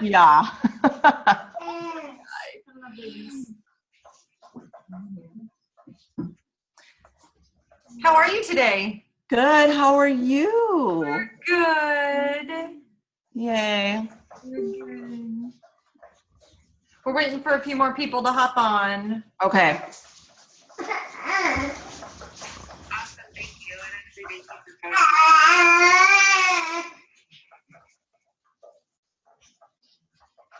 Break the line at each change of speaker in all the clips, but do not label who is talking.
Yeah.
How are you today?
Good. How are you?
Good.
Yay.
Good. We're waiting for a few more people to hop on.
Okay.
Awesome, thank you. And actually, thank you for coming.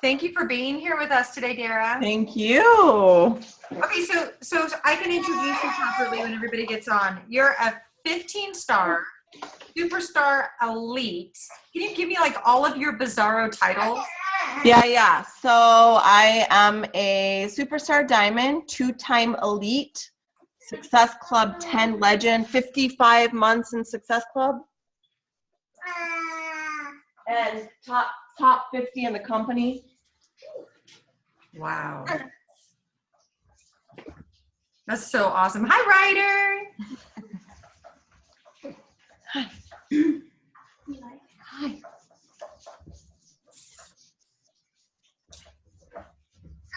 Thank you for being here with us today, Dara.
Thank you.
Okay, so I can introduce you properly when everybody gets on. You're a 15-star superstar elite. Can you give me like all of your bizarro titles?
Yeah. So I am a Superstar Diamond, 2-time elite, Success Club 10 legend, 55 months in Success Club, and top 50 in the company.
Wow. That's so awesome. Hi, Ryder.
Hi.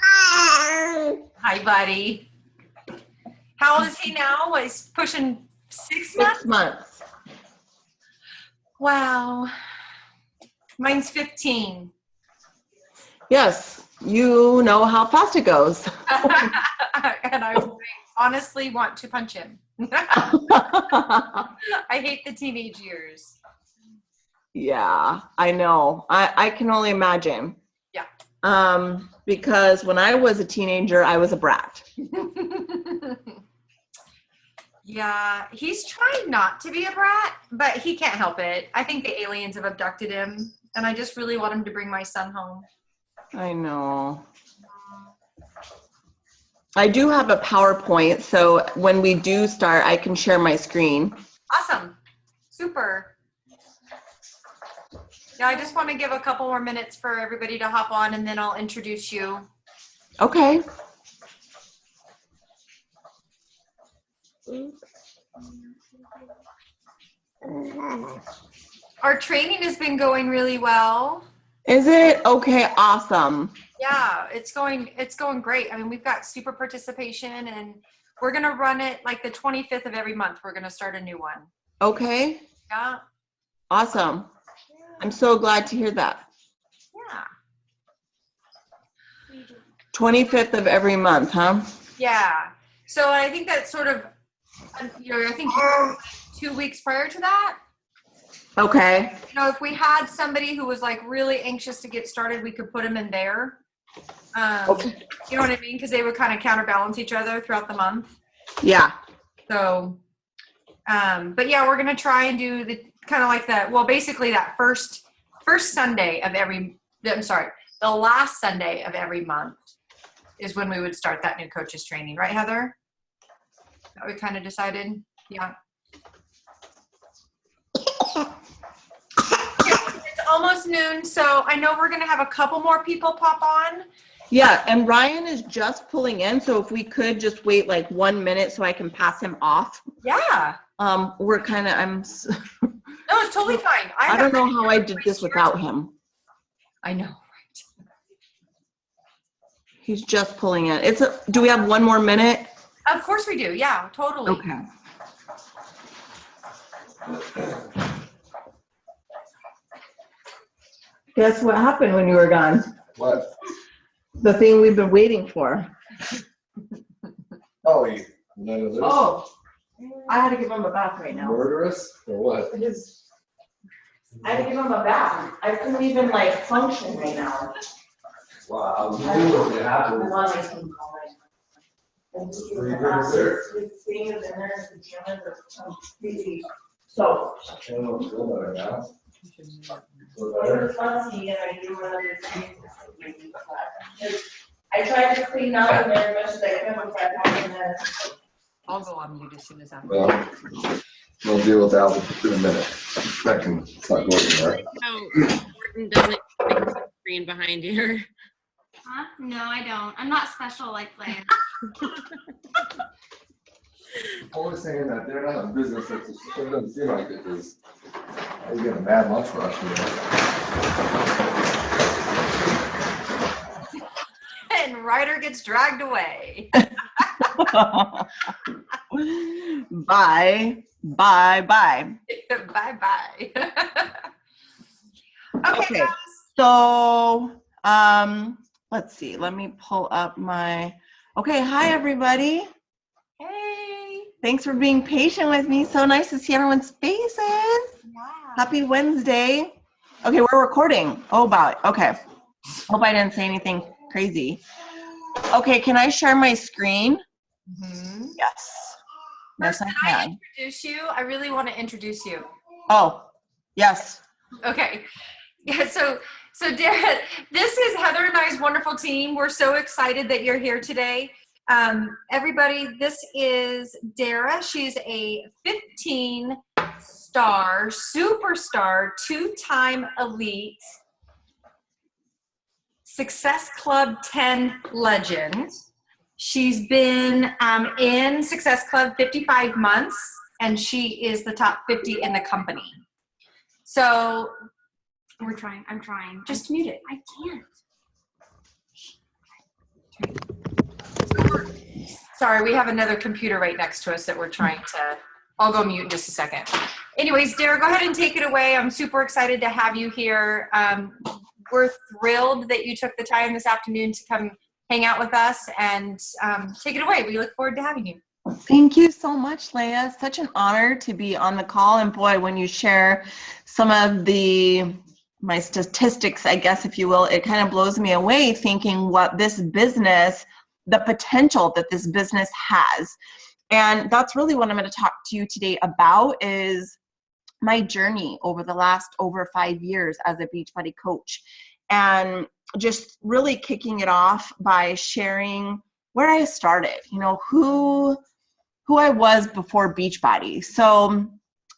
Hi.
Hi, buddy. How old is he now? He's pushing 6 months?
6 months.
Wow. Mine's 15.
Yes, you know how fast it goes.
And I honestly want to punch him. I hate the teenage years.
Yeah, I know. I can only imagine.
Yeah.
Because when I was a teenager, I was a brat.
Yeah, he's trying not to be a brat, but he can't help it. I think the aliens have abducted him, and I just really want him to bring my son home.
I know. I do have a PowerPoint, so when we do start, I can share my screen.
Awesome. Super. Yeah, I just want to give a couple more minutes for everybody to hop on, and then I'll introduce you.
Okay.
Our training has been going really well.
Is it? Okay, awesome.
Yeah, it's going great. I mean, we've got super participation, and we're going to run it like the 25th of every month. We're going to start a new one.
Okay.
Yeah.
Awesome. I'm so glad to hear that.
Yeah.
25th of every month, huh?
Yeah. So I think that's sort of, I think 2 weeks prior to that.
Okay.
If we had somebody who was like really anxious to get started, we could put them in there.
Okay.
You know what I mean? Because they would kind of counterbalance each other throughout the month.
Yeah.
So, but yeah, we're going to try and do the kind of like that. Well, basically that first Sunday of the last Sunday of every month is when we would start that new coaches training. Right, Heather? That we kind of decided. Yeah. It's almost noon, so I know we're going to have a couple more people pop on.
Yeah, and Ryan is just pulling in, so if we could just wait like 1 minute so I can pass him off.
Yeah.
We're kind of,
No, it's totally fine.
I don't know how I did this without him.
I know, right?
He's just pulling in. Do we have 1 more minute?
Of course we do. Yeah, totally.
Okay. Guess what happened when you were gone?
What?
The thing we've been waiting for.
Oh, none of this?
Oh, I had to give him a bath right now.
Murderous or what?
I had to give him a bath. I couldn't even like function right now.
Wow, you knew what would happen.
I'm on my team calling.
Pretty good, sir.
His thing is in there, his pajamas are completely soaked.
I don't know, feel better now. Feel
It
better?
was fussy and I do one of those things. I tried to clean up in there as much as I could with that and then.
I'll go on mute as soon as I'm
Well, we'll deal with that in a minute. That can start working there.
No, Gordon doesn't make a screen behind you.
Huh? No, I don't. I'm not special like Lance.
Always saying that they're not in business, it doesn't seem like it is. They get a bad lunch rush.
rider gets dragged away.
Bye. Bye. Bye.
Bye-bye.
Okay.
guys.
So, let's see. Let me pull up my, okay. Hi, everybody.
Hey.
Thanks for being patient with me. So nice to see everyone's faces.
Yeah.
Happy Wednesday. Okay, we're recording. Oh, about, okay. Hope I didn't say anything crazy. Okay, can I share my screen?
Mm-hmm.
Yes.
First,
Yes, I
can I
can.
introduce you? I really want to introduce you.
Oh, yes.
Okay. Yeah, so Dara, this is Heather and I's wonderful team. We're so excited that you're here today. Everybody, this is Dara. She's a 15-star, superstar, 2-time elite, Success Club 10 legend. She's been in Success Club 55 months, and she is the top 50 in the company. So
We're trying. I'm trying.
just mute it.
I can't.
Sorry, we have another computer right next to us that we're trying to, I'll go mute in just a second. Anyways, Dara, go ahead and take it away. I'm super excited to have you here. We're thrilled that you took the time this afternoon to come hang out with us, and take it away. We look forward to having you.
Thank you so much, Leah. Such an honor to be on the call. And boy, when you share some of my statistics, I guess, if you will, it kind of blows me away thinking what this business, the potential that this business has. And that's really what I'm going to talk to you today about, is my journey over the last over 5 years as a Beachbody coach. And just really kicking it off by sharing where I started, who I was before Beachbody. So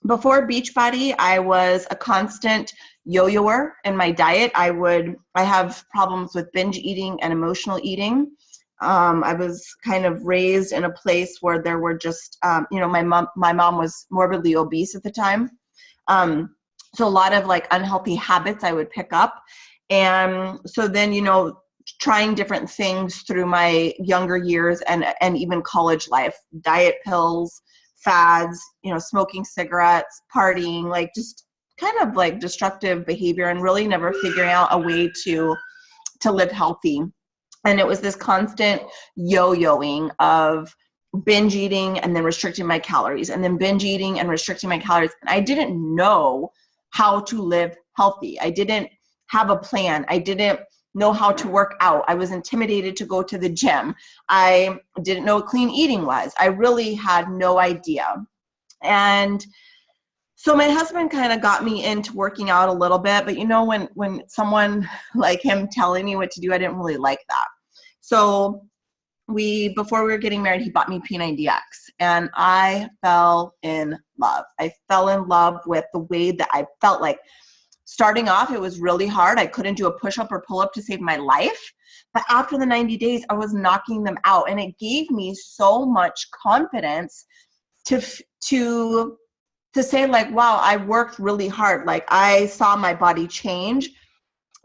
before Beachbody, I was a constant yo-yoer in my diet. I have problems with binge eating and emotional eating. I was kind of raised in a place where there were just, my mom was morbidly obese at the time. So a lot of like unhealthy habits I would pick up. And so then, trying different things through my younger years and even college life, diet pills, fads, smoking cigarettes, partying, like just kind of like destructive behavior, and really never figuring out a way to live healthy. And it was this constant yo-yoing of binge eating and then restricting my calories, and then binge eating and restricting my calories. And I didn't know how to live healthy. I didn't have a plan. I didn't know how to work out. I was intimidated to go to the gym. I didn't know what clean eating was. I really had no idea. And so my husband kind of got me into working out a little bit, but when someone like him telling me what to do, I didn't really like that. So before we were getting married, he bought me P90X, and I fell in love. I fell in love with the way that I felt. Like starting off, it was really hard. I couldn't do a push-up or pull-up to save my life. But after the 90 days, I was knocking them out, and it gave me so much confidence to say like, wow, I worked really hard. Like I saw my body change.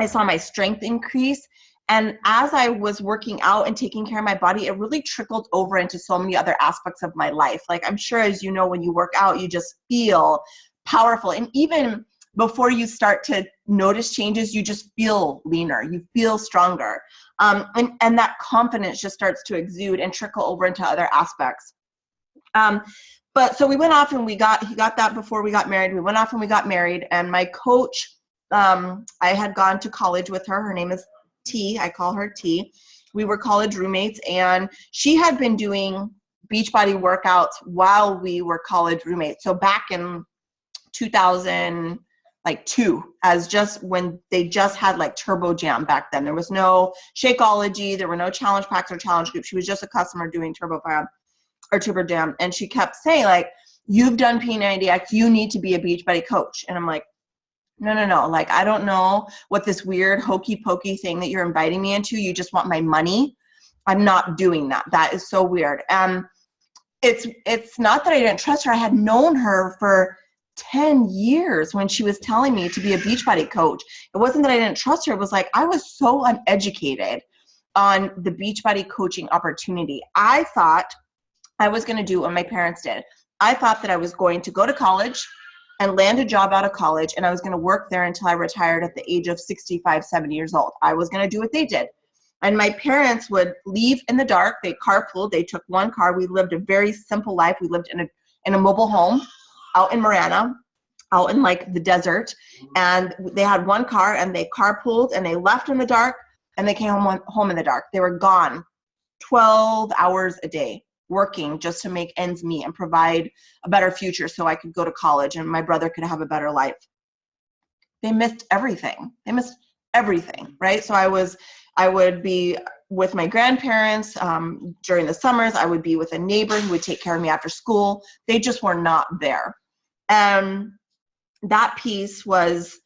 I saw my strength increase. And as I was working out and taking care of my body, it really trickled over into so many other aspects of my life. Like I'm sure, as you know, when you work out, you just feel powerful. And even before you start to notice changes, you just feel leaner, you feel stronger. And that confidence just starts to exude and trickle over into other aspects. But so we went off and he got that before we got married. We went off and we got married, and my coach, I had gone to college with her. Her name is T. I call her T. We were college roommates, and she had been doing Beachbody workouts while we were college roommates. So back in 2002, as just when they just had like Turbo Jam back then. There was no Shakeology, there were no challenge packs or challenge groups. She was just a customer doing Turbo Jam. And she kept saying like, you've done P90X, you need to be a Beachbody coach. And I'm like, no. Like, I don't know what this weird hokey pokey thing that you're inviting me into. You just want my money. I'm not doing that. That is so weird. It's not that I didn't trust her. I had known her for 10 years when she was telling me to be a Beachbody coach. It wasn't that I didn't trust her. It was like, I was so uneducated on the Beachbody coaching opportunity. I thought I was going to do what my parents did. I thought that I was going to go to college and land a job out of college, and I was going to work there until I retired at the age of 65, 70 years old. I was going to do what they did. And my parents would leave in the dark. They carpooled. They took one car. We lived a very simple life. We lived in a mobile home out in Marana, out in like the desert. And they had one car, and they carpooled, and they left in the dark, and they came home in the dark. They were gone 12 hours a day, working just to make ends meet and provide a better future so I could go to college and my brother could have a better life. They missed everything. They missed everything, right? So I would be with my grandparents during the summers. I would be with a neighbor who would take care of me after school. They just were not there. And that piece was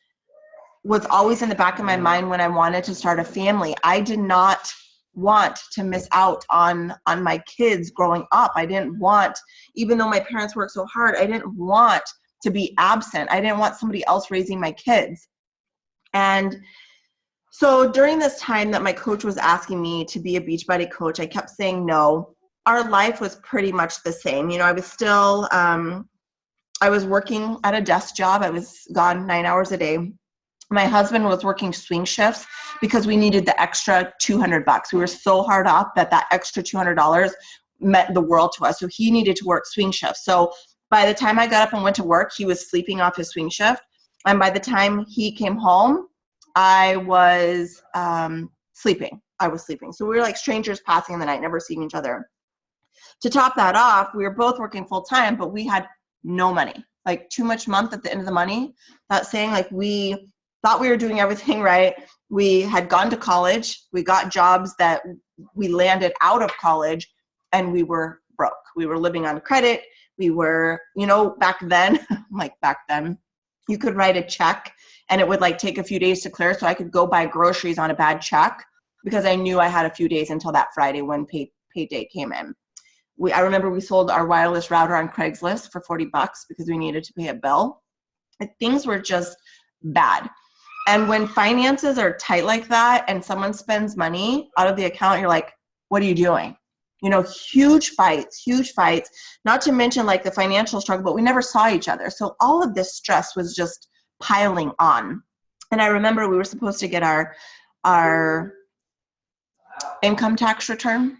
always in the back of my mind when I wanted to start a family. I did not want to miss out on my kids growing up. I didn't want, even though my parents worked so hard, I didn't want to be absent. I didn't want somebody else raising my kids. And so during this time that my coach was asking me to be a Beachbody coach, I kept saying no. Our life was pretty much the same. You know, I was still, I was working at a desk job. I was gone 9 hours a day. My husband was working swing shifts because we needed the extra $200. We were so hard up that extra $200 meant the world to us. So he needed to work swing shifts. So by the time I got up and went to work, he was sleeping off his swing shift. And by the time he came home, I was sleeping. So we were like strangers passing in the night, never seeing each other. To top that off, we were both working full time, but we had no money, like too much month at the end of the money. That saying, like, we thought we were doing everything right. We had gone to college. We got jobs that we landed out of college, and we were broke. We were living on credit. We were, you know, back then, you could write a check and it would like take a few days to clear, so I could go buy groceries on a bad check because I knew I had a few days until that Friday when payday came in. I remember we sold our wireless router on Craigslist for $40 because we needed to pay a bill. Things were just bad. And when finances are tight like that and someone spends money out of the account, you're like, what are you doing? You know, huge fights, not to mention like the financial struggle, but we never saw each other. So all of this stress was just piling on. And I remember we were supposed to get our income tax return,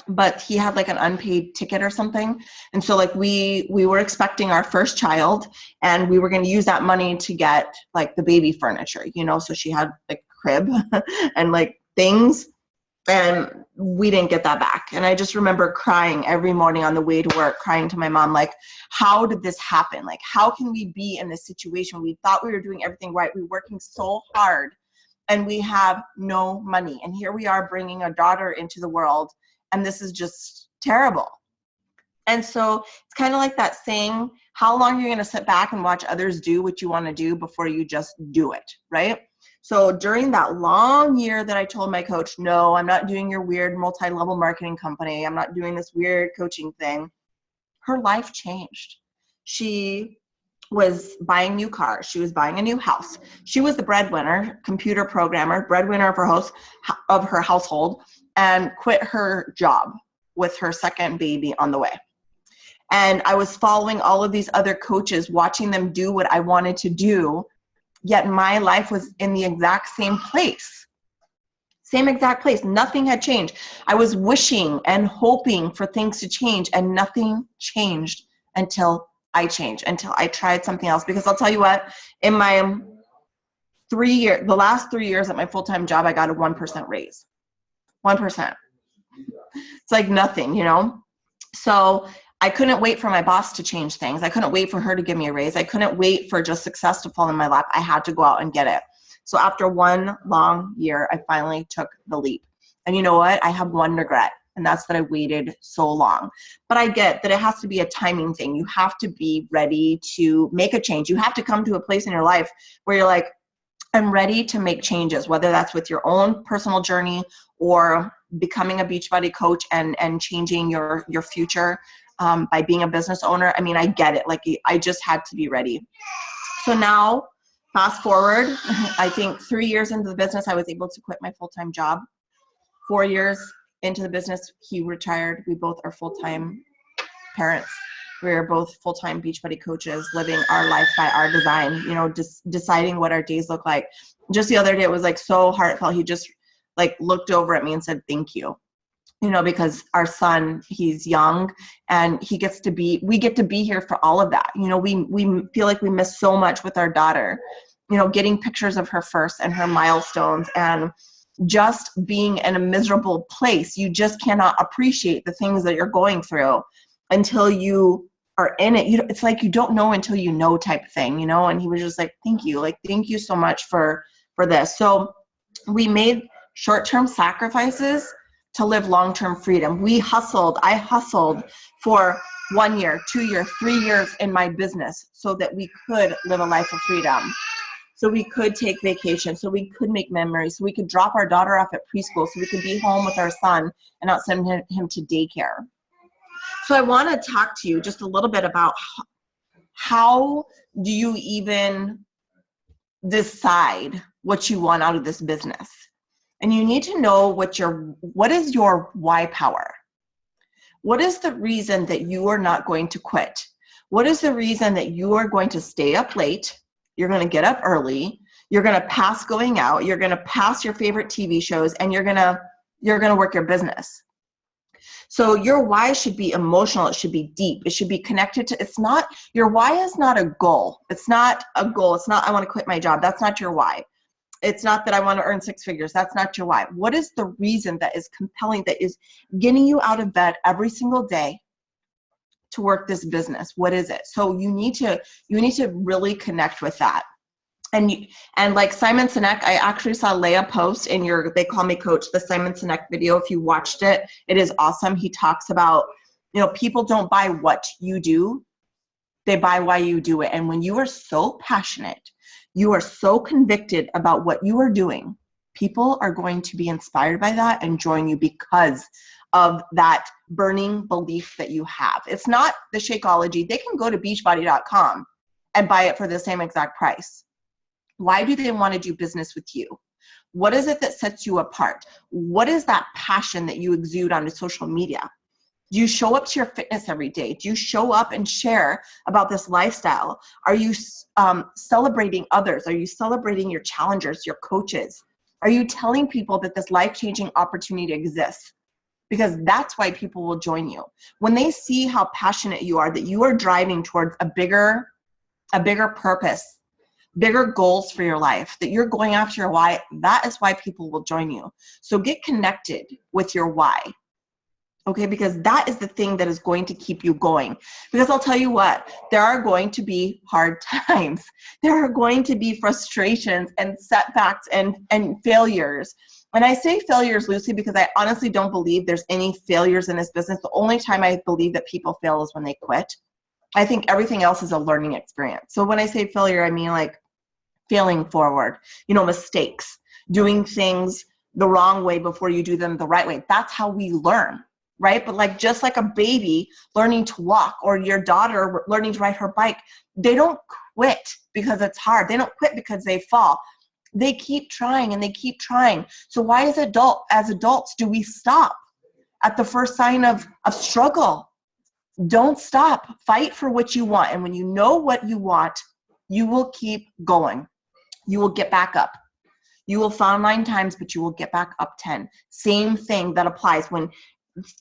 but he had like an unpaid ticket or something. And so like we were expecting our first child, and we were going to use that money to get like the baby furniture, you know, so she had like a crib and like things, and we didn't get that back. And I just remember crying every morning on the way to work, crying to my mom, like, how did this happen? Like, how can we be in this situation? We thought we were doing everything right. We were working so hard and we have no money. And here we are bringing a daughter into the world, and this is just terrible. And so it's kind of like that saying, how long are you going to sit back and watch others do what you want to do before you just do it, right? So during that long year that I told my coach, no, I'm not doing your weird multi-level marketing company. I'm not doing this weird coaching thing. Her life changed. She was buying new cars. She was buying a new house. She was the breadwinner, computer programmer, breadwinner of her household, and quit her job with her second baby on the way. And I was following all of these other coaches, watching them do what I wanted to do, yet my life was in the exact same place. Same exact place. Nothing had changed. I was wishing and hoping for things to change, and nothing changed until I changed, until I tried something else. Because I'll tell you what, in my the last 3 years at my full-time job, I got a 1% raise. 1%. It's like nothing, you know? So I couldn't wait for my boss to change things. I couldn't wait for her to give me a raise. I couldn't wait for just success to fall in my lap. I had to go out and get it. So after one long year, I finally took the leap. And you know what? I have one regret, and that's that I waited so long. But I get that it has to be a timing thing. You have to be ready to make a change. You have to come to a place in your life where you're like, I'm ready to make changes, whether that's with your own personal journey or becoming a Beachbody coach and changing your future by being a business owner. I mean, I get it. Like, I just had to be ready. So now, fast forward, I think 3 years into the business, I was able to quit my full-time job. 4 years into the business, he retired. We both are full-time parents. We are both full-time Beachbody coaches, living our life by our design, you know, just deciding what our days look like. Just the other day, it was like so heartfelt. He just like looked over at me and said, thank you. You know, because our son, he's young and we get to be here for all of that. You know, we feel like we miss so much with our daughter, you know, getting pictures of her first and her milestones and just being in a miserable place. You just cannot appreciate the things that you're going through until you are in it. It's like you don't know until you know type thing, you know? And he was just like, thank you. Like, thank you so much for this. So we made short-term sacrifices to live long-term freedom. I hustled for 1 year, 2 years, 3 years in my business so that we could live a life of freedom. So we could take vacation, so we could make memories, so we could drop our daughter off at preschool, so we could be home with our son and not send him to daycare. So I want to talk to you just a little bit about how do you even decide what you want out of this business? And you need to know what is your why power? What is the reason that you are not going to quit? What is the reason that you are going to stay up late? You're going to get up early. You're going to pass going out. You're going to pass your favorite TV shows, and you're going to work your business. So your why should be emotional. It should be deep. It should be connected to, your why is not a goal. It's not a goal. It's not, I want to quit my job. That's not your why. It's not that I want to earn 6 figures. That's not your why. What is the reason that is compelling, that is getting you out of bed every single day to work this business? What is it? So you need to really connect with that. And like Simon Sinek, I actually saw Leah post in They Call Me Coach, the Simon Sinek video. If you watched it, it is awesome. He talks about, you know, people don't buy what you do. They buy why you do it. And when you are so passionate, you are so convicted about what you are doing, people are going to be inspired by that and join you because of that burning belief that you have. It's not the Shakeology. They can go to beachbody.com and buy it for the same exact price. Why do they want to do business with you? What is it that sets you apart? What is that passion that you exude onto social media? Do you show up to your fitness every day? Do you show up and share about this lifestyle? Are you celebrating others? Are you celebrating your challengers, your coaches? Are you telling people that this life-changing opportunity exists? Because that's why people will join you. When they see how passionate you are, that you are driving towards a bigger purpose, bigger goals for your life, that you're going after your why, that is why people will join you. So get connected with your why. Okay, because that is the thing that is going to keep you going. Because I'll tell you what, there are going to be hard times. There are going to be frustrations and setbacks and failures. And I say failures loosely because I honestly don't believe there's any failures in this business. The only time I believe that people fail is when they quit. I think everything else is a learning experience. So when I say failure, I mean like failing forward, you know, mistakes, doing things the wrong way before you do them the right way. That's how we learn. Right? But like, just like a baby learning to walk or your daughter learning to ride her bike, they don't quit because it's hard. They don't quit because they fall. They keep trying and they keep trying. So why as adults do we stop at the first sign of struggle? Don't stop. Fight for what you want. And when you know what you want, you will keep going. You will get back up. You will fall 9 times, but you will get back up 10. Same thing that applies when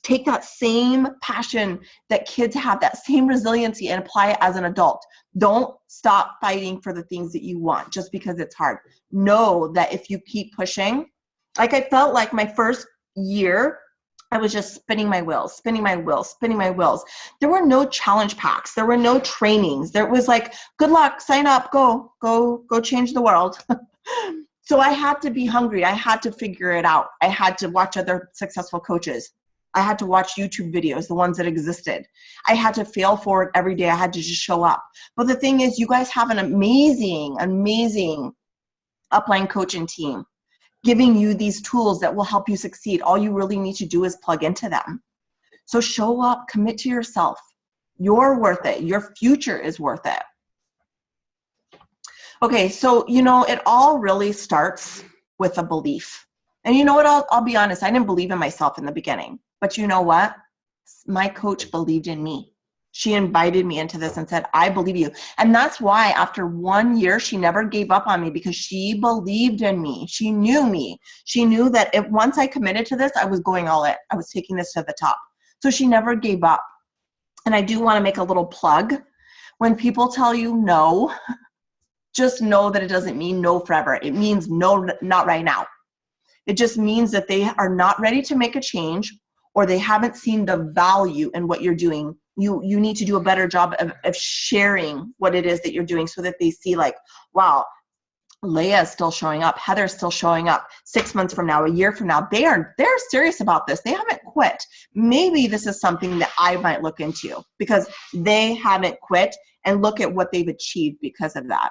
take that same passion that kids have, that same resiliency, and apply it as an adult. Don't stop fighting for the things that you want just because it's hard. Know that if you keep pushing, like I felt like my first year, I was just spinning my wheels. There were no challenge packs. There were no trainings. There was like, good luck, sign up, go change the world. So I had to be hungry. I had to figure it out. I had to watch other successful coaches. I had to watch YouTube videos, the ones that existed. I had to fail forward every day. I had to just show up. But the thing is, you guys have an amazing, amazing upline coaching team giving you these tools that will help you succeed. All you really need to do is plug into them. So show up, commit to yourself. You're worth it. Your future is worth it. Okay, so, you know, it all really starts with a belief. And you know what? I'll be honest. I didn't believe in myself in the beginning, but you know what? My coach believed in me. She invited me into this and said, I believe you. And that's why after 1 year, she never gave up on me, because she believed in me. She knew me. She knew that if once I committed to this, I was going all in. I was taking this to the top. So she never gave up. And I do want to make a little plug. When people tell you no, just know that it doesn't mean no forever. It means no, not right now. It just means that they are not ready to make a change, or they haven't seen the value in what you're doing. You need to do a better job of sharing what it is that you're doing, so that they see like, wow, Leah is still showing up. Heather's still showing up. 6 months from now, a year from now, they're serious about this. They haven't quit. Maybe this is something that I might look into, because they haven't quit, and look at what they've achieved because of that.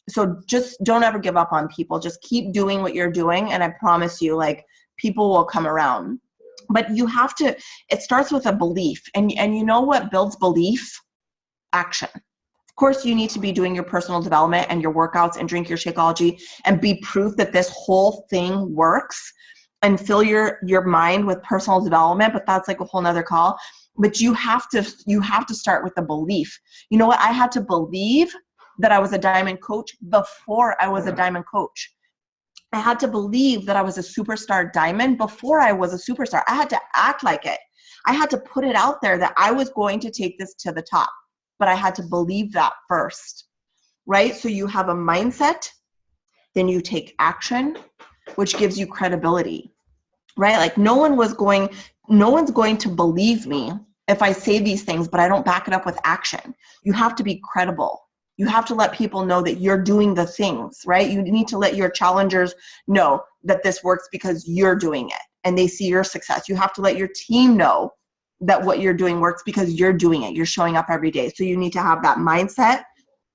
So just don't ever give up on people. Just keep doing what you're doing. And I promise you, like, people will come around. But you have to, it starts with a belief. And you know what builds belief? Action. Of course, you need to be doing your personal development and your workouts and drink your Shakeology and be proof that this whole thing works, and fill your mind with personal development. But that's like a whole nother call. But you have to start with the belief. You know what? I had to believe that I was a diamond coach before I was a diamond coach. I had to believe that I was a superstar diamond before I was a superstar. I had to act like it. I had to put it out there that I was going to take this to the top, but I had to believe that first, right? So you have a mindset, then you take action, which gives you credibility, right? Like no one's going to believe me if I say these things, but I don't back it up with action. You have to be credible. You have to let people know that you're doing the things, right? You need to let your challengers know that this works because you're doing it and they see your success. You have to let your team know that what you're doing works because you're doing it. You're showing up every day. So you need to have that mindset.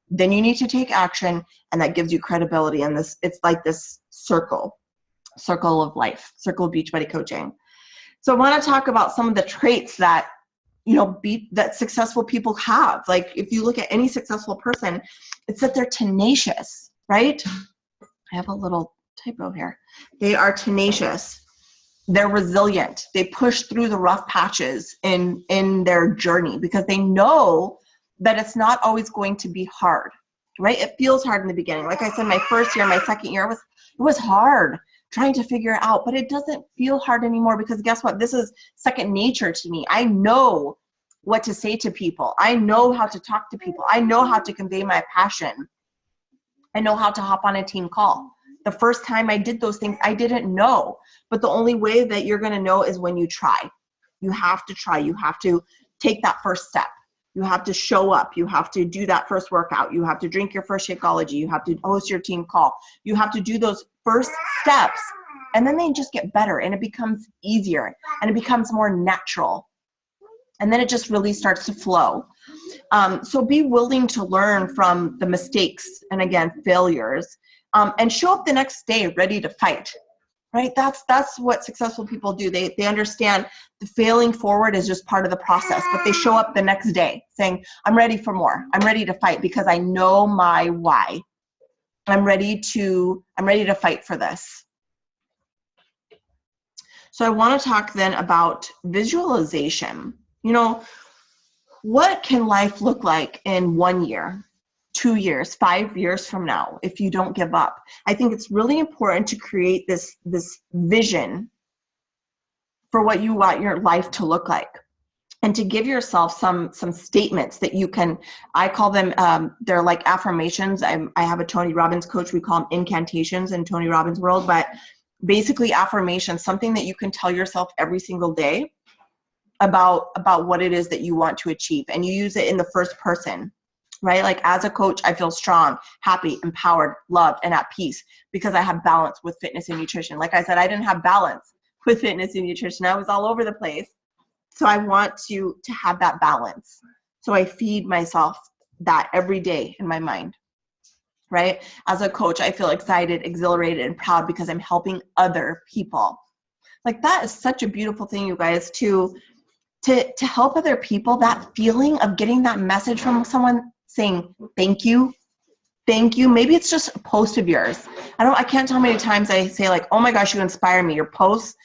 Then you need to take action, and that gives you credibility. And it's like this circle of life, circle of Beachbody coaching. So I want to talk about some of the traits that that successful people have. Like if you look at any successful person, it's that they're tenacious, right? I have a little typo here. They are tenacious. They're resilient. They push through the rough patches in their journey because they know that it's not always going to be hard, right? It feels hard in the beginning. Like I said, my first year, my second year, it was hard trying to figure it out, but it doesn't feel hard anymore because guess what? This is second nature to me. I know what to say to people. I know how to talk to people. I know how to convey my passion. I know how to hop on a team call. The first time I did those things, I didn't know, but the only way that you're going to know is when you try. You have to try. You have to take that first step. You have to show up. You have to do that first workout. You have to drink your first Shakeology. You have to host your team call. You have to do those first steps, and then they just get better, and it becomes easier, and it becomes more natural, and then it just really starts to flow. So be willing to learn from the mistakes and, again, failures, and show up the next day ready to fight. Right? That's what successful people do. They understand the failing forward is just part of the process, but they show up the next day saying, I'm ready for more. I'm ready to fight because I know my why. I'm ready to fight for this. So I want to talk then about visualization. What can life look like in 1 year, 2 years, 5 years from now if you don't give up? I think it's really important to create this vision for what you want your life to look like, and to give yourself some statements that you can, I call them, they're like affirmations. I have a Tony Robbins coach. We call them incantations in Tony Robbins world, but basically affirmations, something that you can tell yourself every single day about what it is that you want to achieve. And you use it in the first person. Right? Like as a coach, I feel strong, happy, empowered, loved, and at peace because I have balance with fitness and nutrition. Like I said, I didn't have balance with fitness and nutrition. I was all over the place. So I want to have that balance. So I feed myself that every day in my mind. Right? As a coach, I feel excited, exhilarated, and proud because I'm helping other people. Like that is such a beautiful thing, you guys, to help other people. That feeling of getting that message from someone saying thank you, thank you. Maybe it's just a post of yours. I can't tell how many times I say like, oh my gosh, you inspire me. Your post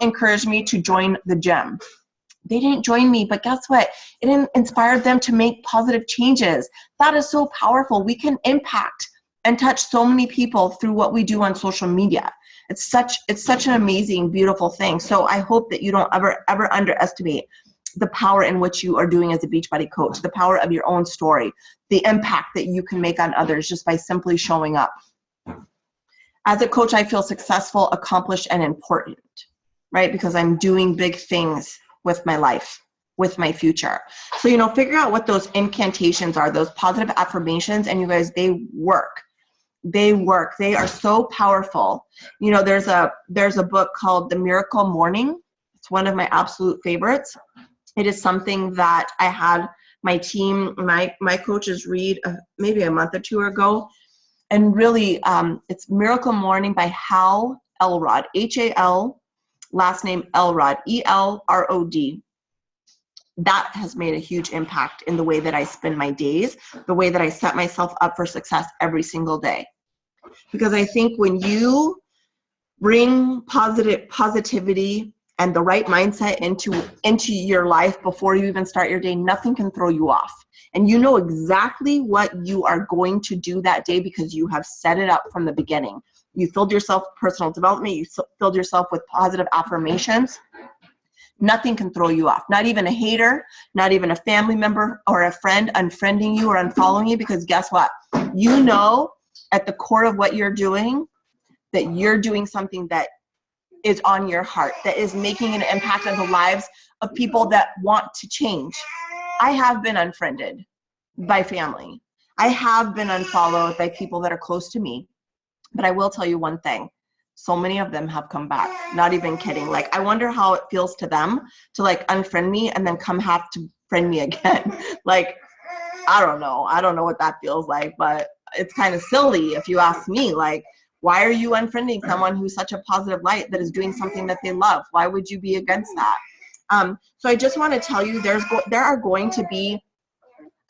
encouraged me to join the gym. They didn't join me, but guess what? It inspired them to make positive changes. That is so powerful. We can impact and touch so many people through what we do on social media. It's such an amazing, beautiful thing. So I hope that you don't ever underestimate the power in which you are doing as a Beachbody coach, the power of your own story, the impact that you can make on others just by simply showing up. As a coach, I feel successful, accomplished, and important, right? Because I'm doing big things with my life, with my future. So, figure out what those incantations are, those positive affirmations, and you guys, they work. They work. They are so powerful. There's a book called The Miracle Morning. It's one of my absolute favorites. It is something that I had my team, my coaches read maybe a month or two ago. And really, it's Miracle Morning by Hal Elrod, H-A-L, last name Elrod, E-L-R-O-D. That has made a huge impact in the way that I spend my days, the way that I set myself up for success every single day. Because I think when you bring positivity and the right mindset into your life before you even start your day, nothing can throw you off. And you know exactly what you are going to do that day because you have set it up from the beginning. You filled yourself with personal development. You filled yourself with positive affirmations. Nothing can throw you off. Not even a hater, not even a family member or a friend unfriending you or unfollowing you, because guess what? You know at the core of what you're doing that you're doing something that is on your heart, that is making an impact on the lives of people that want to change. I have been unfriended by family. I have been unfollowed by people that are close to me. But I will tell you one thing. So many of them have come back. Not even kidding. Like, I wonder how it feels to them to like unfriend me and then have to friend me again. Like, I don't know. I don't know what that feels like, but it's kind of silly if you ask me. Like, why are you unfriending someone who's such a positive light that is doing something that they love? Why would you be against that? So I just want to tell you there are going to be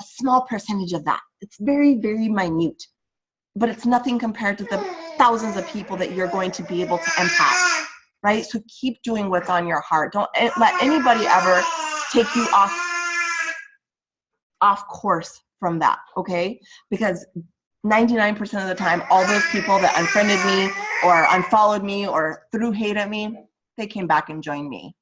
a small percentage of that. It's very, very minute, but it's nothing compared to the thousands of people that you're going to be able to impact, right? So keep doing what's on your heart. Don't let anybody ever take you off course from that, okay? Because 99% of the time, all those people that unfriended me or unfollowed me or threw hate at me, they came back and joined me.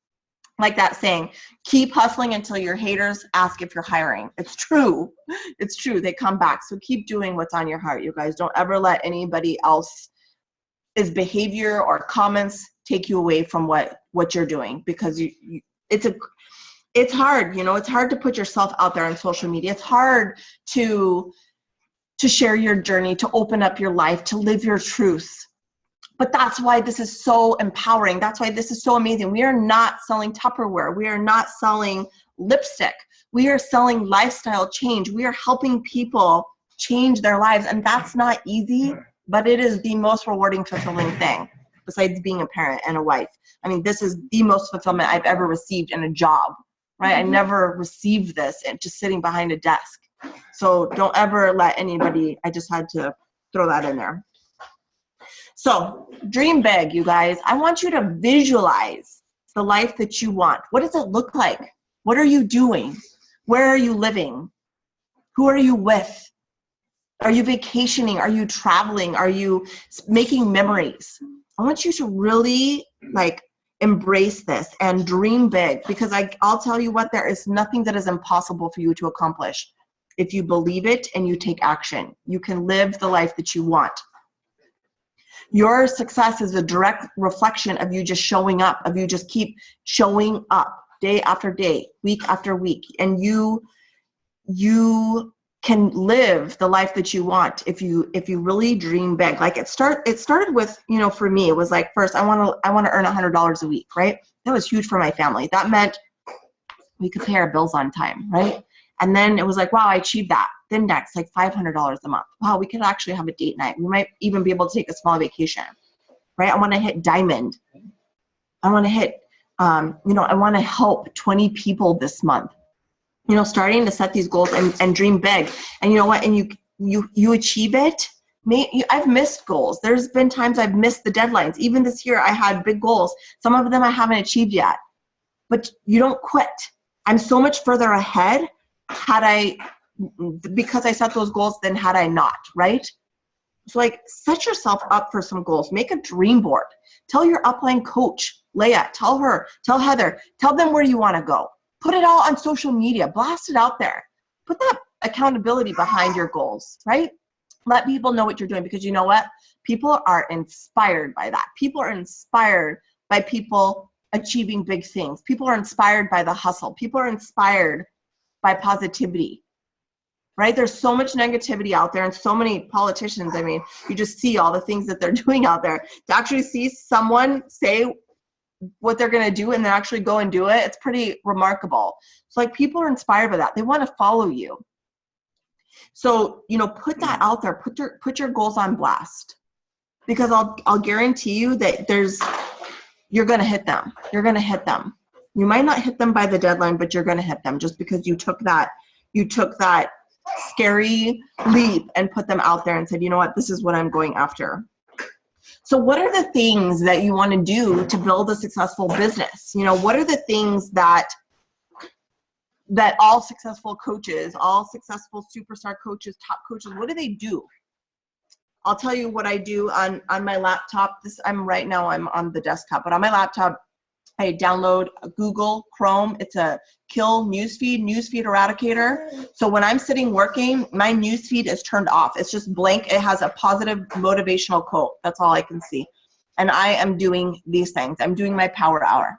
Like that saying, keep hustling until your haters ask if you're hiring. It's true. It's true. They come back. So keep doing what's on your heart, you guys. Don't ever let anybody else's behavior or comments take you away from what you're doing, because it's hard. It's hard to put yourself out there on social media. It's hard to share your journey, to open up your life, to live your truths. But that's why this is so empowering. That's why this is so amazing. We are not selling Tupperware. We are not selling lipstick. We are selling lifestyle change. We are helping people change their lives. And that's not easy, but it is the most rewarding, fulfilling thing besides being a parent and a wife. I mean, this is the most fulfillment I've ever received in a job, right? I never received this just sitting behind a desk. So don't ever let anybody, I just had to throw that in there. So dream big, you guys. I want you to visualize the life that you want. What does it look like? What are you doing? Where are you living? Who are you with? Are you vacationing? Are you traveling? Are you making memories? I want you to really embrace this and dream big, because I'll tell you what, there is nothing that is impossible for you to accomplish. If you believe it and you take action, you can live the life that you want. Your success is a direct reflection of you just showing up, of you just keep showing up day after day, week after week. And you can live the life that you want if you really dream big. Like it started with, for me, it was like, first I want to earn $100 a week, right? That was huge for my family. That meant we could pay our bills on time, right? And then it was like, wow, I achieved that. Then next, like $500 a month. Wow, we could actually have a date night. We might even be able to take a small vacation, right? I want to hit diamond. I want to hit, I want to help 20 people this month. Starting to set these goals and dream big. And you know what? And you achieve it. I've missed goals. There's been times I've missed the deadlines. Even this year, I had big goals. Some of them I haven't achieved yet. But you don't quit. I'm so much further ahead because I set those goals than had I not, right? So like, set yourself up for some goals. Make a dream board. Tell your upline coach, Leah, tell her, tell Heather, tell them where you want to go. Put it all on social media. Blast it out there. Put that accountability behind your goals, right? Let people know what you're doing, because you know what? People are inspired by that. People are inspired by people achieving big things. People are inspired by the hustle. People are inspired by positivity, right? There's so much negativity out there and so many politicians. I mean, you just see all the things that they're doing out there. To actually see someone say what they're going to do and then actually go and do it, it's pretty remarkable. So like, people are inspired by that. They want to follow you. So, you know, put that out there. Put your goals on blast, because I'll guarantee you that you're going to hit them. You're going to hit them. You might not hit them by the deadline, but you're going to hit them just because you took that scary leap and put them out there and said, you know what, this is what I'm going after. So what are the things that you want to do to build a successful business? You know, what are the things that all successful coaches, all successful superstar coaches, top coaches, what do they do? I'll tell you what I do on my laptop. I'm on the desktop, but on my laptop, I download Google Chrome. It's a kill newsfeed eradicator. So when I'm sitting working, my newsfeed is turned off. It's just blank. It has a positive motivational quote. That's all I can see. And I am doing these things. I'm doing my power hour.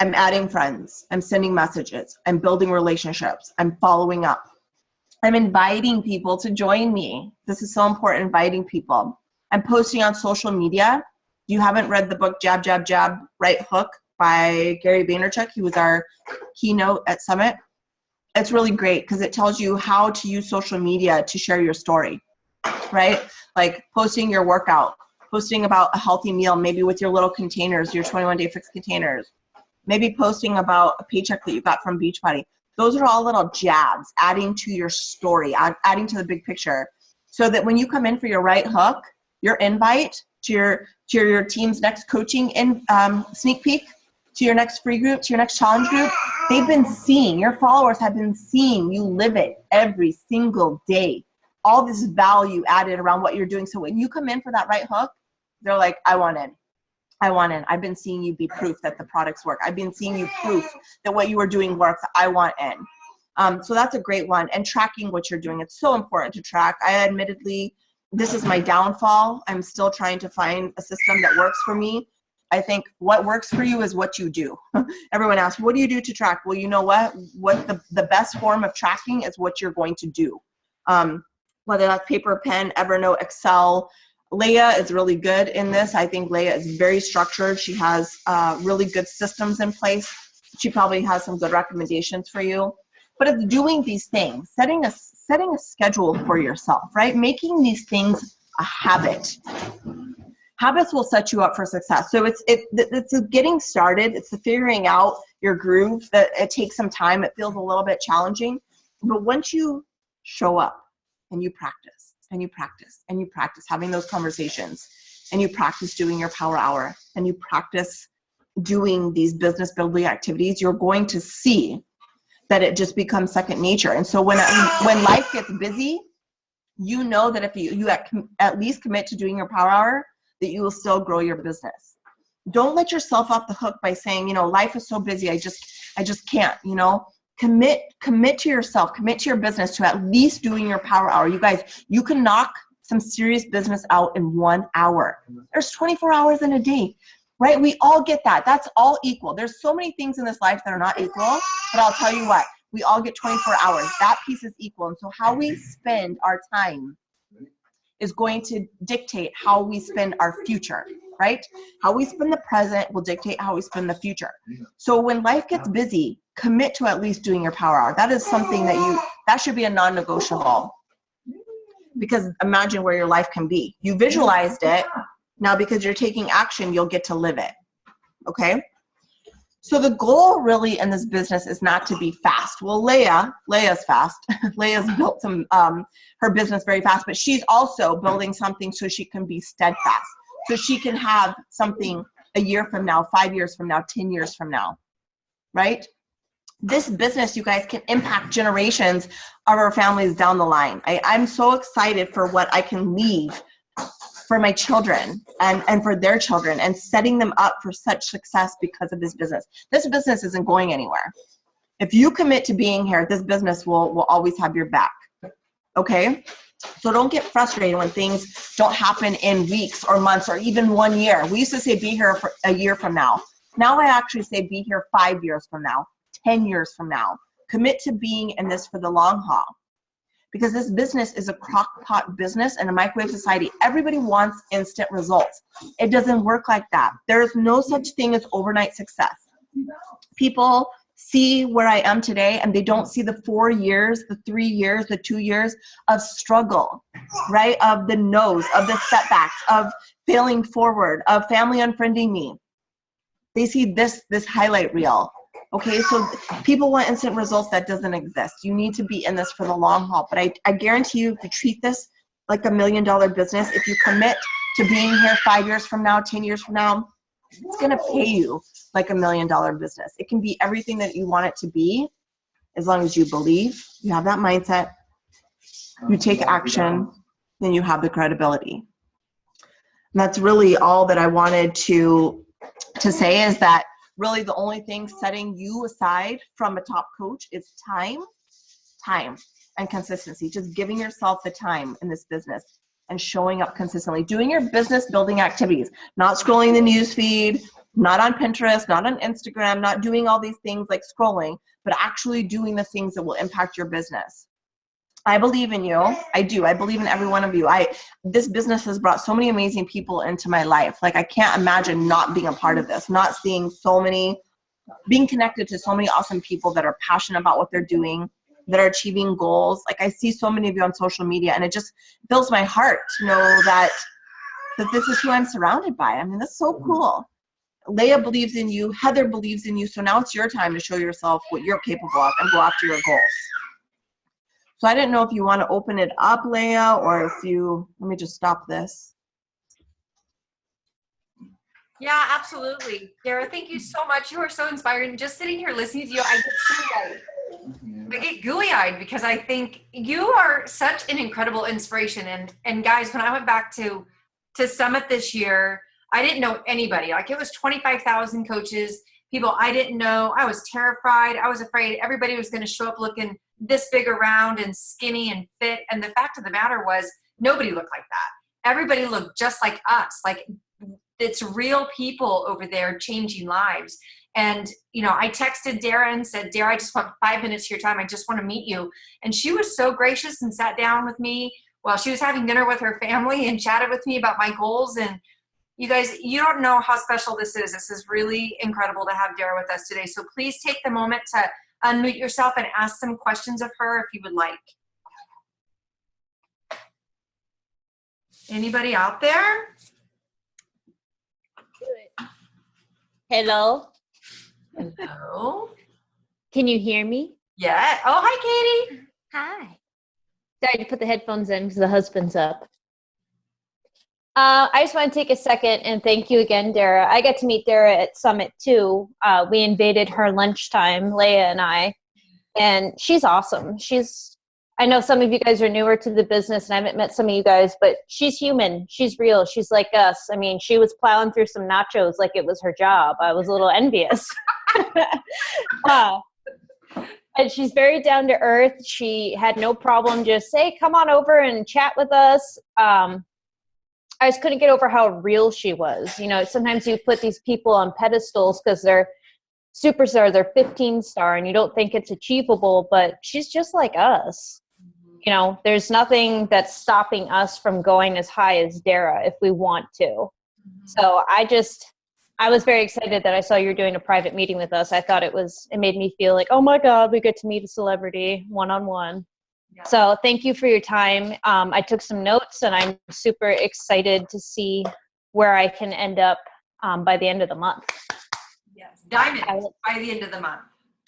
I'm adding friends. I'm sending messages. I'm building relationships. I'm following up. I'm inviting people to join me. This is so important, inviting people. I'm posting on social media. You haven't read the book Jab, Jab, Jab, Right Hook by Gary Vaynerchuk. He was our keynote at Summit. It's really great because it tells you how to use social media to share your story, right? Like posting your workout, posting about a healthy meal, maybe with your little containers, your 21-day fix containers, maybe posting about a paycheck that you got from Beachbody. Those are all little jabs, adding to your story, adding to the big picture, so that when you come in for your right hook, your invite to your team's next coaching sneak peek, to your next free group, to your next challenge group, they've been seeing, your followers have been seeing you live it every single day. All this value added around what you're doing. So when you come in for that right hook, they're like, I want in. I want in. I've been seeing you be proof that the products work. I've been seeing you proof that what you are doing works. I want in. So that's a great one. And tracking what you're doing. It's so important to track. I admittedly, this is my downfall. I'm still trying to find a system that works for me. I think what works for you is what you do. Everyone asks, what do you do to track? Well, you know what? The best form of tracking is what you're going to do. Whether that's paper, pen, Evernote, Excel. Leah is really good in this. I think Leah is very structured. She has really good systems in place. She probably has some good recommendations for you. But it's doing these things, setting a schedule for yourself, right? Making these things a habit. Habits will set you up for success. So it's a getting started. It's the figuring out your groove. That it takes some time. It feels a little bit challenging. But once you show up and you practice, and you practice, and you practice having those conversations, and you practice doing your power hour, and you practice doing these business building activities, you're going to see that it just becomes second nature. And so when life gets busy, you know that if you at least commit to doing your power hour, that you will still grow your business. Don't let yourself off the hook by saying, you know, life is so busy, I just can't, you know. Commit to yourself, commit to your business to at least doing your power hour. You guys, you can knock some serious business out in 1 hour. There's 24 hours in a day, right? We all get that. That's all equal. There's so many things in this life that are not equal, but I'll tell you what, we all get 24 hours. That piece is equal. And so how we spend our time is going to dictate how we spend our future, right? How we spend the present will dictate how we spend the future. So when life gets busy, commit to at least doing your power hour. That is something that should be a non-negotiable, because imagine where your life can be. You visualized it. Now, because you're taking action, you'll get to live it. Okay? So the goal really in this business is not to be fast. Well, Leia's fast. Leia's built some her business very fast, but she's also building something so she can be steadfast. So she can have something a year from now, 5 years from now, 10 years from now, right? This business, you guys, can impact generations of our families down the line. I'm so excited for what I can leave for my children and for their children, and setting them up for such success because of this business. This business isn't going anywhere. If you commit to being here, this business will always have your back, okay? So don't get frustrated when things don't happen in weeks or months or even 1 year. We used to say be here for a year from now. Now I actually say be here 5 years from now, 10 years from now. Commit to being in this for the long haul. Because this business is a crock pot business in a microwave society. Everybody wants instant results. It doesn't work like that. There is no such thing as overnight success. People see where I am today and they don't see the 4 years, the 3 years, the 2 years of struggle, right? Of the no's, of the setbacks, of failing forward, of family unfriending me. They see this highlight reel. Okay, so people want instant results. That doesn't exist. You need to be in this for the long haul. But I guarantee you, if you treat this like $1 million business, if you commit to being here 5 years from now, 10 years from now, it's going to pay you like $1 million business. It can be everything that you want it to be, as long as you believe, you have that mindset, you take action, then you have the credibility. And that's really all that I wanted to say, is that really the only thing setting you aside from a top coach is time and consistency. Just giving yourself the time in this business and showing up consistently, doing your business building activities, not scrolling the news feed, not on Pinterest, not on Instagram, not doing all these things like scrolling, but actually doing the things that will impact your business. I believe in you. I do. I believe in every one of you. This business has brought so many amazing people into my life. Like, I can't imagine not being a part of this, not seeing being connected to so many awesome people that are passionate about what they're doing, that are achieving goals. Like, I see so many of you on social media, and it just fills my heart to know that this is who I'm surrounded by. I mean, that's so cool. Leia believes in you. Heather believes in you. So now it's your time to show yourself what you're capable of and go after your goals. So I didn't know if you want to open it up, Leia, or if you, let me just stop this.
Yeah, absolutely. Dara, thank you so much. You are so inspiring. Just sitting here listening to you, I get gooey-eyed because I think you are such an incredible inspiration. And guys, when I went back to Summit this year, I didn't know anybody. Like, it was 25,000 coaches, people I didn't know. I was terrified. I was afraid everybody was going to show up looking this big around and skinny and fit. And the fact of the matter was, nobody looked like that. Everybody looked just like us. Like, it's real people over there changing lives. And, you know, I texted Dara and said, Dara, I just want 5 minutes of your time. I just want to meet you. And she was so gracious and sat down with me while she was having dinner with her family and chatted with me about my goals. And you guys, you don't know how special this is. This is really incredible to have Dara with us today. So please take the moment to unmute yourself and ask some questions of her if you would like. Anybody out there?
Hello.
Hello.
Can you hear me?
Yeah. Oh, hi, Katie.
Hi. Sorry to put the headphones in because the husband's up. I just want to take a second and thank you again, Dara. I got to meet Dara at Summit too. We invaded her lunchtime, Leia and I, and she's awesome. I know some of you guys are newer to the business and I haven't met some of you guys, but she's human. She's real. She's like us. I mean, she was plowing through some nachos like it was her job. I was a little envious. And she's very down to earth. She had no problem just say, come on over and chat with us. I just couldn't get over how real she was. You know, sometimes you put these people on pedestals because they're superstar, they're 15-star, and you don't think it's achievable, but she's just like us. You know, there's nothing that's stopping us from going as high as Dara if we want to. So I was very excited that I saw you were doing a private meeting with us. I thought it made me feel like, oh my God, we get to meet a celebrity one-on-one. Yeah. So thank you for your time. I took some notes and I'm super excited to see where I can end up by the end of the month.
Yes, diamond by the end of the month.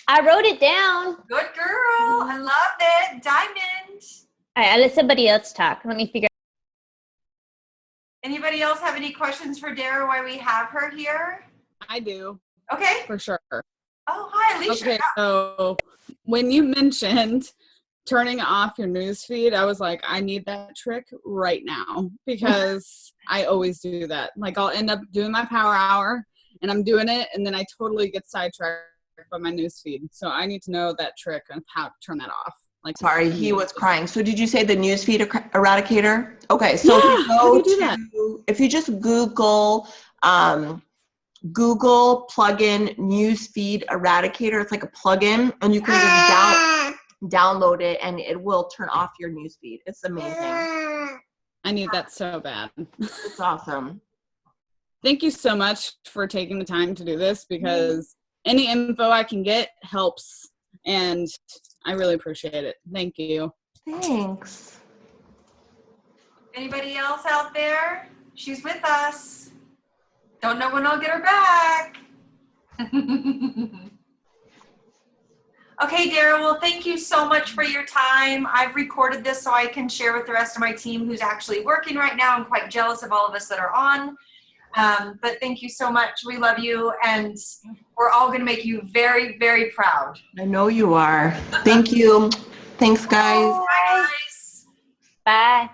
I wrote it down.
Good girl. I loved it. Diamond.
All right, I'll let somebody else talk. Let me figure.
Anybody else have any questions for Dara while we have her here?
I do,
Okay.
for sure.
Oh, hi, Alicia.
Okay, so when you mentioned turning off your news feed, I was like, I need that trick right now because I always do that. Like I'll end up doing my power hour and I'm doing it and then I totally get sidetracked by my news feed. So I need to know that trick and how to turn that off. Like,
Sorry, he was crying. So did you say the newsfeed eradicator? Okay, so
Yeah,
if you
how do
go
you do that?
if you just Google plugin newsfeed eradicator, it's like a plugin, and you can just download it, and it will turn off your newsfeed. It's amazing.
I need that so bad.
It's awesome.
Thank you so much for taking the time to do this because any info I can get helps and I really appreciate it. Thank you.
Thanks.
Anybody else out there? She's with us. Don't know when I'll get her back. Okay, Dara, well, thank you so much for your time. I've recorded this so I can share with the rest of my team who's actually working right now. I'm quite jealous of all of us that are on. But thank you so much. We love you, and we're all going to make you very, very proud.
I know you are. Thank you. Thanks, guys.
Bye, guys.
Bye.